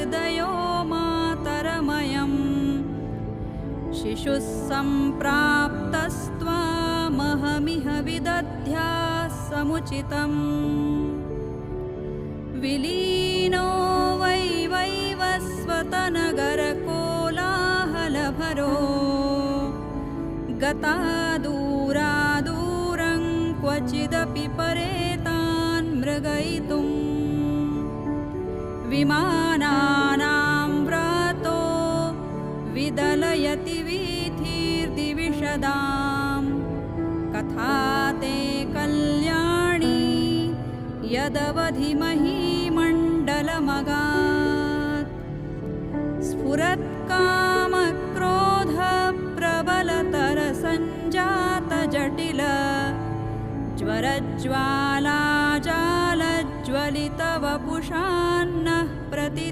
हृदयो मातरमयम् शिशुः सम्प्राप्तस्त्वामहमिह विदध्याः समुचितम् विलीनो वैवस्वतनगरकोलाहलभरो गता दूरादूरं क्वचिदपि परेतान् मृगयितुम् विमानानां व्रातो विदलयति वीथिर्दिविशदां कथा ते कल्याणी यदवधिमही मण्डलमगात् स्फुरत्कामक्रोधप्रबलतरसञ्जातजटिल ज्वरज्वालाजालज्वलितवपुषा